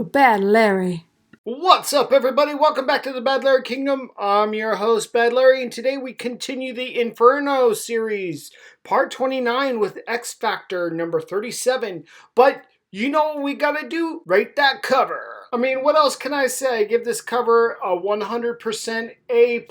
to Bad Larry. What's up, everybody? Welcome back to the Bad Larry Kingdom. I'm your host, Bad Larry, and today we continue the Inferno series, part 29 with X Factor number 37. But you know what we gotta do? Rate that cover. I mean, what else can I say? Give this cover a 100% A+.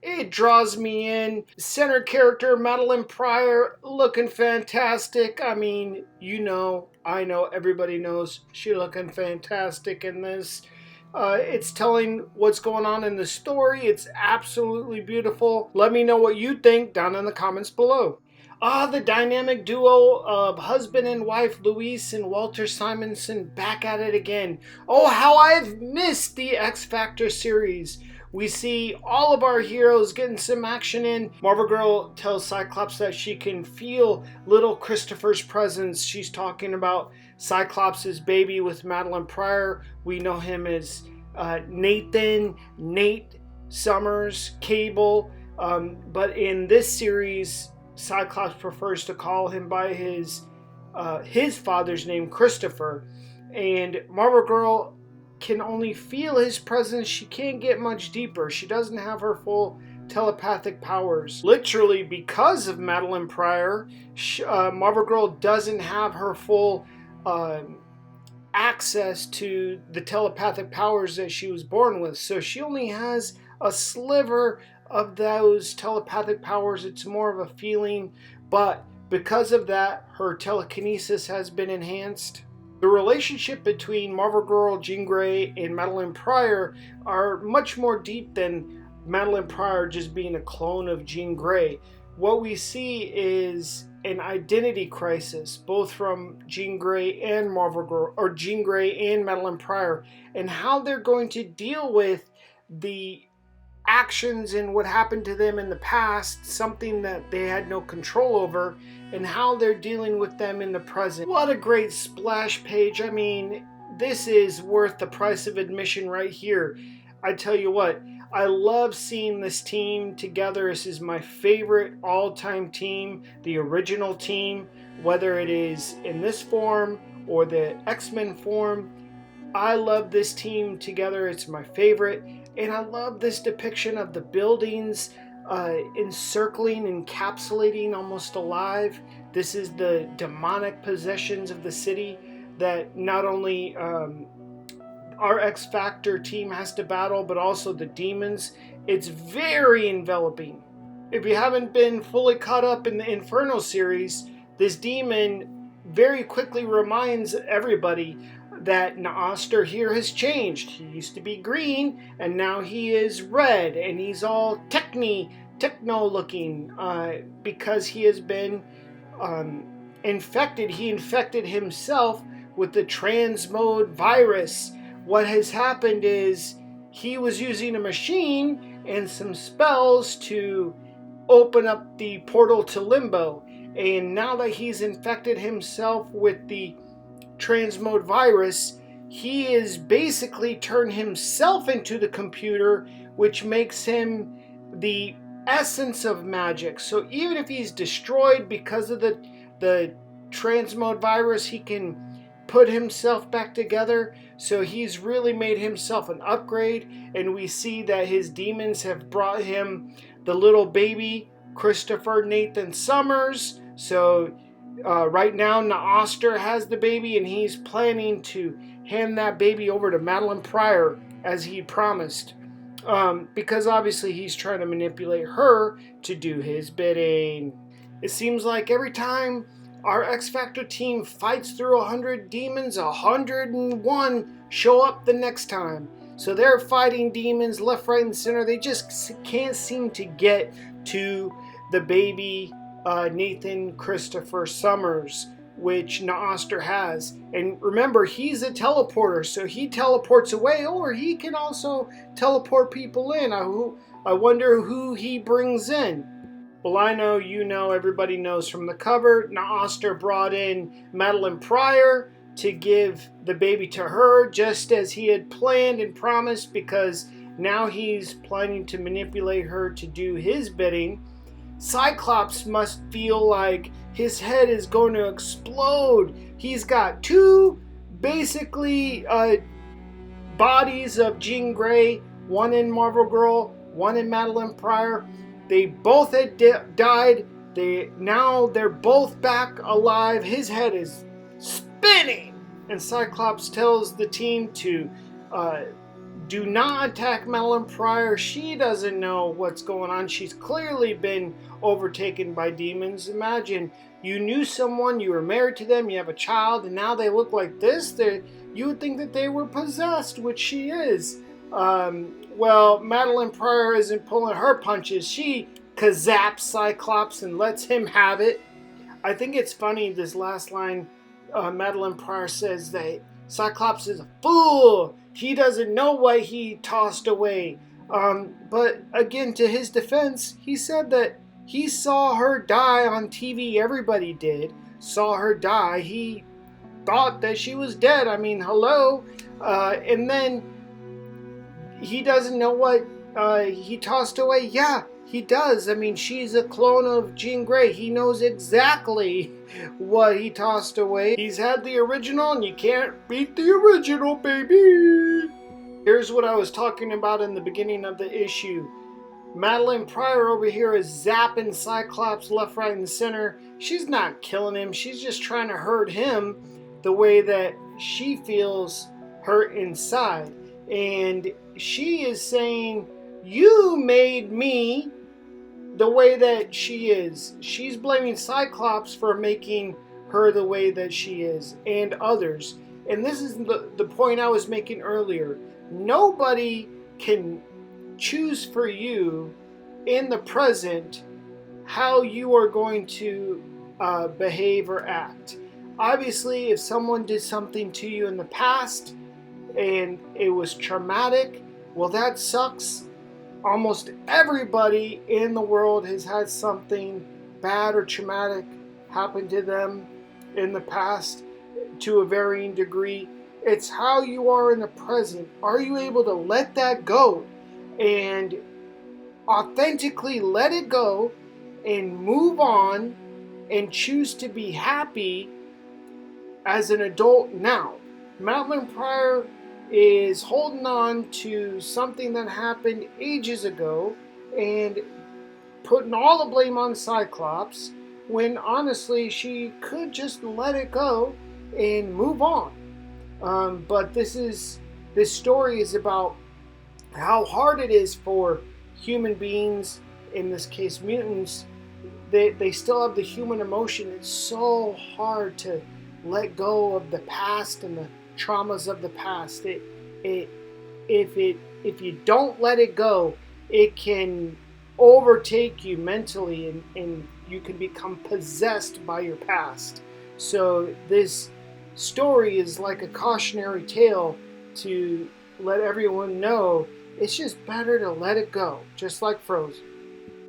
It draws me in. Center character, Madelyne Pryor, looking fantastic. I mean, I know, everybody knows she looking fantastic in this. It's telling what's going on in the story. It's absolutely beautiful. Let me know what you think down in the comments below. The dynamic duo of husband and wife Louise and Walter Simonson back at it again. Oh, how I've missed the X Factor series. We see all of our heroes getting some action in. Marvel Girl tells Cyclops that she can feel little Christopher's presence. She's talking about Cyclops' baby with Madelyne Pryor. We know him as Nate Summers, Cable. But in this series, Cyclops prefers to call him by his father's name, Christopher. And Marvel Girl can only feel his presence. She can't get much deeper. She doesn't have her full telepathic powers. Literally, because of Madelyne Pryor, Marvel Girl doesn't have her full access to the telepathic powers that she was born with. So she only has a sliver of those telepathic powers. It's more of a feeling, but because of that, her telekinesis has been enhanced. The relationship between Marvel Girl, Jean Grey, and Madelyne Pryor are much more deep than Madelyne Pryor just being a clone of Jean Grey. What we see is an identity crisis, both from Jean Grey and Marvel Girl, or Jean Grey and Madelyne Pryor, and how they're going to deal with the actions and what happened to them in the past, something that they had no control over, and how they're dealing with them in the present. What a great splash page. I mean, this is worth the price of admission right here. I tell you what, I love seeing this team together. This is my favorite all-time team, the original team, whether it is in this form or the X-Men form. I love this team together. It's my favorite. And I love this depiction of the buildings encircling, encapsulating, almost alive. This is the demonic possessions of the city that not only our X Factor team has to battle, but also the demons. It's very enveloping. If you haven't been fully caught up in the Inferno series, this demon very quickly reminds everybody that Noster here has changed. He used to be green, and now he is red, and he's all techno looking because he has been infected. He infected himself with the transmode virus. What has happened is he was using a machine and some spells to open up the portal to Limbo, and now that he's infected himself with the transmode virus, he is basically turned himself into the computer, which makes him the essence of magic. So even if he's destroyed because of the transmode virus, he can put himself back together. So he's really made himself an upgrade, and we see that his demons have brought him the little baby Christopher Nathan Summers. So right now, Noster has the baby, and he's planning to hand that baby over to Madelyne Pryor, as he promised. Because obviously he's trying to manipulate her to do his bidding. It seems like every time our X Factor team fights through 100 demons, 101 show up the next time. So they're fighting demons left, right, and center. They just can't seem to get to the baby Nathan Christopher Summers, which Noster has. And remember, he's a teleporter, so he teleports away, or he can also teleport people in. I wonder who he brings in. Well, I know, everybody knows from the cover, Noster brought in Madelyne Pryor to give the baby to her, just as he had planned and promised, because now he's planning to manipulate her to do his bidding. Cyclops must feel like his head is going to explode. He's got two basically bodies of Jean Grey, one in Marvel Girl, one in Madelyne Pryor. They both had died. They're both back alive. His head is spinning, and Cyclops tells the team to do not attack Madelyne Pryor. She doesn't know what's going on. She's clearly been overtaken by demons. Imagine you knew someone, you were married to them, you have a child, and now they look like this. You would think that they were possessed, which she is. Well, Madelyne Pryor isn't pulling her punches. She kazaps Cyclops and lets him have it. I think it's funny, this last line, Madelyne Pryor says that Cyclops is a fool. He doesn't know what he tossed away. But again, to his defense, he said that he saw her die on TV. Everybody did. Saw her die. He thought that she was dead. I mean, hello. And then he doesn't know what he tossed away. Yeah, he does. I mean, she's a clone of Jean Grey. He knows exactly what he tossed away. He's had the original, and you can't beat the original, baby. Here's what I was talking about in the beginning of the issue. Madelyne Pryor over here is zapping Cyclops left, right, and center. She's not killing him. She's just trying to hurt him the way that she feels hurt inside. And she is saying, you made me the way that she is. She's blaming Cyclops for making her the way that she is, and others. And this is the point I was making earlier. Nobody can choose for you in the present how you are going to behave or act. Obviously, if someone did something to you in the past and it was traumatic, well, that sucks. Almost everybody in the world has had something bad or traumatic happen to them in the past to a varying degree. It's how you are in the present. Are you able to let that go and authentically let it go and move on and choose to be happy as an adult now? Madelyne Pryor is holding on to something that happened ages ago and putting all the blame on Cyclops, when honestly she could just let it go and move on. But this story is about how hard it is for human beings, in this case mutants. They still have the human emotion. It's so hard to let go of the past and the traumas of the past. If you don't let it go, it can overtake you mentally, and you can become possessed by your past. So this story is like a cautionary tale to let everyone know it's just better to let it go, just like Frozen.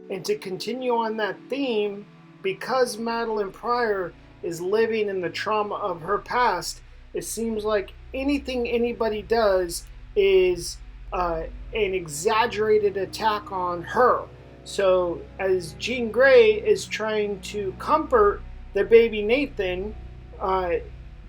And to continue on that theme, because Madelyne Pryor is living in the trauma of her past, it seems like anything anybody does is an exaggerated attack on her. So as Jean Grey is trying to comfort the baby Nathan,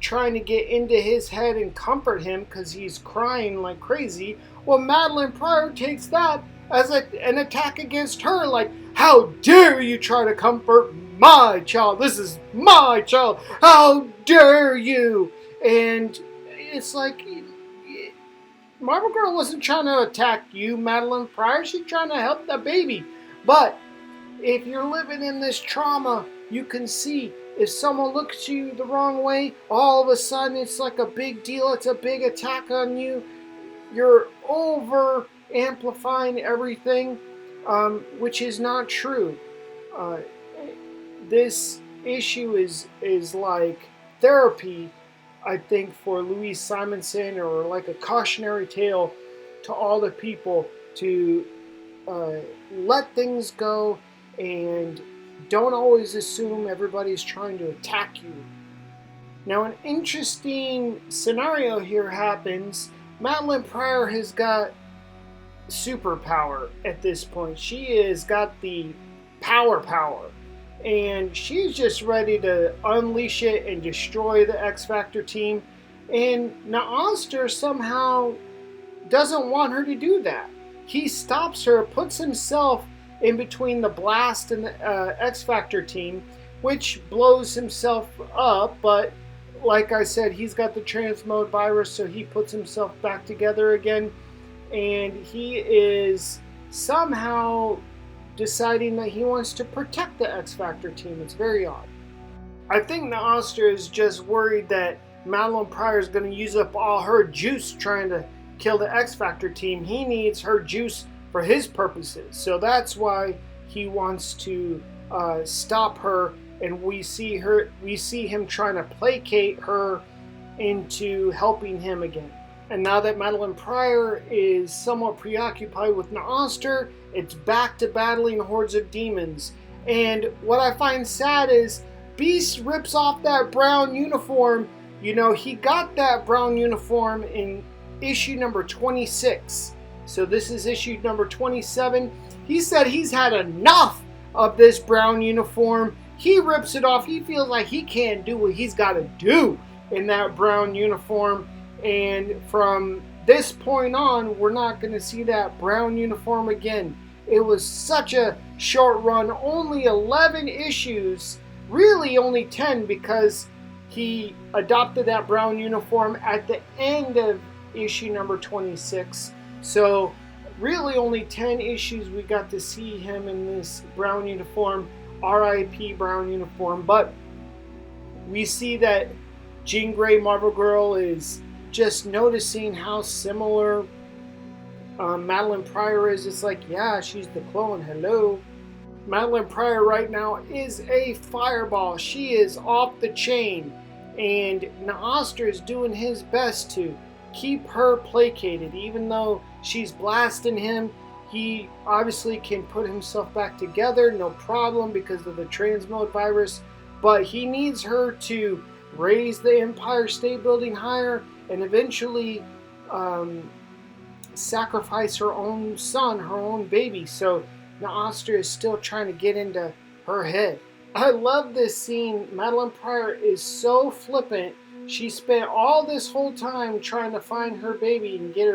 trying to get into his head and comfort him because he's crying like crazy, well, Madelyne Pryor takes that as an attack against her. Like, how dare you try to comfort my child? This is my child. How dare you? And it's like, Marvel Girl wasn't trying to attack you, Madelyne Pryor. She's trying to help the baby. But if you're living in this trauma, you can see if someone looks at you the wrong way, all of a sudden it's like a big deal. It's a big attack on you. You're over amplifying everything, which is not true. This issue is like therapy, I think, for Louise Simonson, or like a cautionary tale to all the people to let things go and don't always assume everybody's trying to attack you. Now, an interesting scenario here happens. Madelyne Pryor has got superpower at this point. She has got the power. And she's just ready to unleash it and destroy the X Factor team. And Naoster somehow doesn't want her to do that. He stops her, puts himself in between the Blast and the X Factor team, which blows himself up. But like I said, he's got the transmode virus, so he puts himself back together again. And he is somehow deciding that he wants to protect the X Factor team. It's very odd. I think Naoster is just worried that Madelyne Pryor is going to use up all her juice trying to kill the X Factor team. He needs her juice for his purposes. So that's why he wants to stop her, and we see him trying to placate her into helping him again. And now that Madelyne Pryor is somewhat preoccupied with Naoster, it's back to battling hordes of demons. And what I find sad is Beast rips off that brown uniform. You know, he got that brown uniform in issue number 26. So this is issue number 27. He said he's had enough of this brown uniform. He rips it off. He feels like he can't do what he's got to do in that brown uniform. And from this point on, we're not going to see that brown uniform again. It was such a short run, only 11 issues, really only 10 because he adopted that brown uniform at the end of issue number 26. So really only 10 issues we got to see him in this brown uniform, RIP brown uniform. But we see that Jean Grey Marvel Girl is just noticing how similar Madelyne Pryor is. It's like, yeah, she's the clone. Hello. Madelyne Pryor right now is a fireball. She is off the chain. And Naoster is doing his best to keep her placated. Even though she's blasting him, he obviously can put himself back together, no problem, because of the transmode virus. But he needs her to raise the Empire State Building higher and eventually sacrifice her own son, her own baby. So Naoster is still trying to get into her head. I love this scene. Madelyne Pryor is so flippant. She spent all this whole time trying to find her baby and get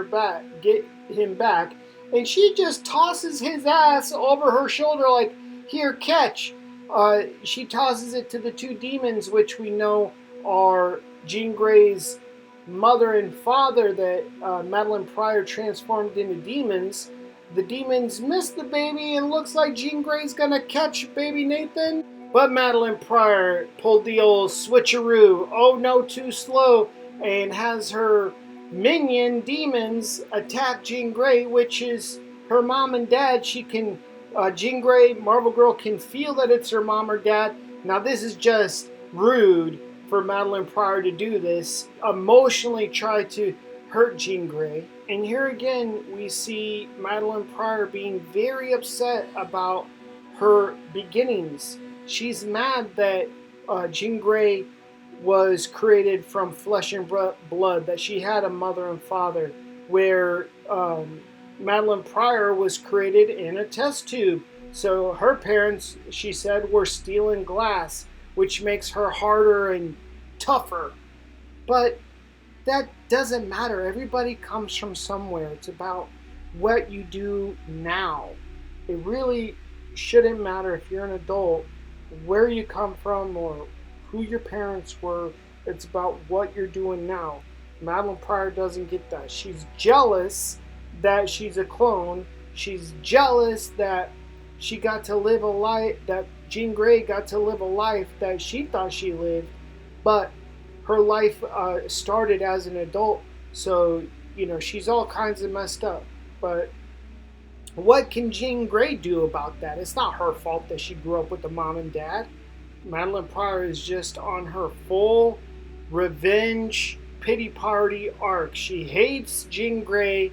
him back, and she just tosses his ass over her shoulder like, here, catch. She tosses it to the two demons, which we know are Jean Grey's mother and father that Madelyne Pryor transformed into demons. The demons miss the baby, and looks like Jean Grey's gonna catch baby Nathan. But Madelyne Pryor pulled the old switcheroo, oh no, too slow, and has her minion demons attack Jean Grey, which is her mom and dad. She can, Jean Grey, Marvel Girl, can feel that it's her mom or dad. Now this is just rude for Madelyne Pryor to do this, emotionally try to hurt Jean Grey. And here again, we see Madelyne Pryor being very upset about her beginnings. She's mad that Jean Grey was created from flesh and blood, that she had a mother and father, where Madelyne Pryor was created in a test tube. So her parents, she said, were steel and glass, which makes her harder and tougher. But that doesn't matter. Everybody comes from somewhere. It's about what you do now. It really shouldn't matter if you're an adult where you come from or who your parents were. It's about what you're doing now. Madelyne Pryor doesn't get that. She's jealous that she's a clone. She's jealous that she got to live a life, that Jean Grey got to live a life that she thought she lived, but her life started as an adult. So, you know, she's all kinds of messed up. But what can Jean Grey do about that? It's not her fault that she grew up with a mom and dad. Madelyne Pryor is just on her full revenge pity party arc. She hates Jean Grey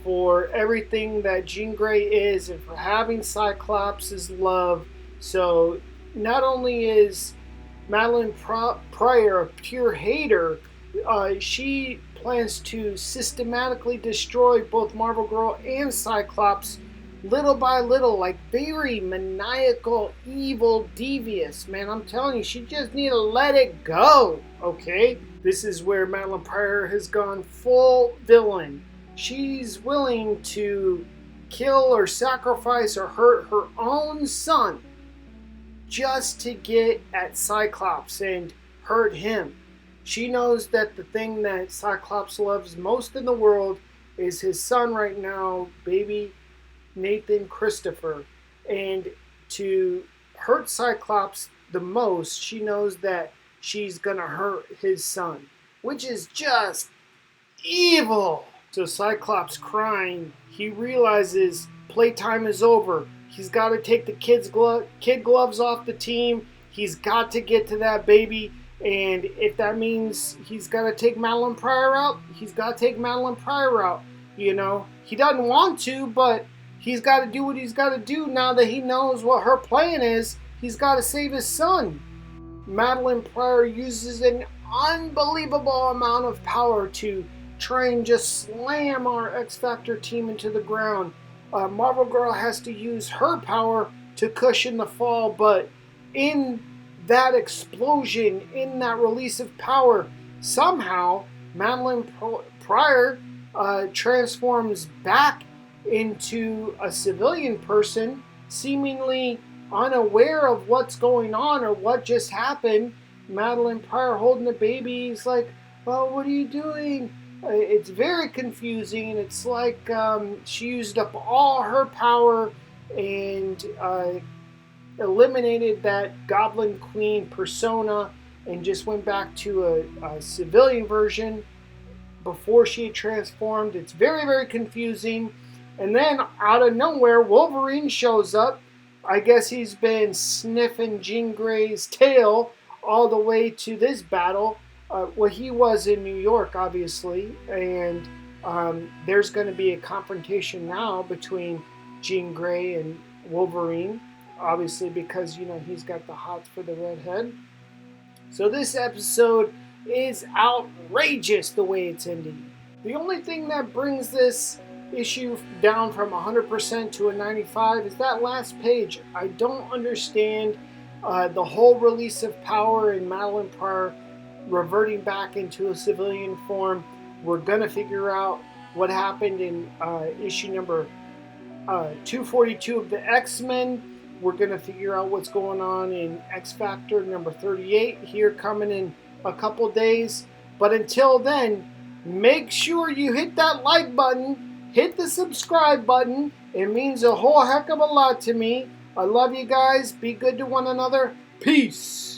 for everything that Jean Grey is and for having Cyclops' love. So not only is Madelyne Pryor a pure hater, she plans to systematically destroy both Marvel Girl and Cyclops little by little, like very maniacal, evil, devious. Man, I'm telling you, she just need to let it go, okay? This is where Madelyne Pryor has gone full villain. She's willing to kill or sacrifice or hurt her own son just to get at Cyclops and hurt him. She knows that the thing that Cyclops loves most in the world is his son right now, baby Nathan Christopher. And to hurt Cyclops the most, she knows that she's gonna hurt his son, which is just evil. So Cyclops crying, he realizes playtime is over. He's got to take the kid gloves off the team. He's got to get to that baby. And if that means he's got to take Madelyne Pryor out, he's got to take Madelyne Pryor out. You know, he doesn't want to, but he's got to do what he's got to do now that he knows what her plan is. He's got to save his son. Madelyne Pryor uses an unbelievable amount of power to try and just slam our X Factor team into the ground. Marvel Girl has to use her power to cushion the fall, but in that explosion, in that release of power, somehow Madelyne Pryor transforms back into a civilian person, seemingly unaware of what's going on or what just happened. Madelyne Pryor holding the baby, he's like, "Well, what are you doing?" It's very confusing. It's like she used up all her power and eliminated that Goblin Queen persona and just went back to a civilian version before she had transformed. It's very, very confusing. And then out of nowhere, Wolverine shows up. I guess he's been sniffing Jean Grey's tail all the way to this battle. Well, he was in New York, obviously, and there's going to be a confrontation now between Jean Grey and Wolverine, obviously, because, you know, he's got the hots for the redhead. So this episode is outrageous the way it's ending. The only thing that brings this issue down from 100% to a 95 is that last page. I don't understand the whole release of power in Madelyne Pryor reverting back into a civilian form. We're going to figure out what happened in issue number 242 of the X-Men. We're going to figure out what's going on in X Factor number 38 here coming in a couple days. But until then, make sure you hit that like button, hit the subscribe button. It means a whole heck of a lot to me. I love you guys. Be good to one another. Peace.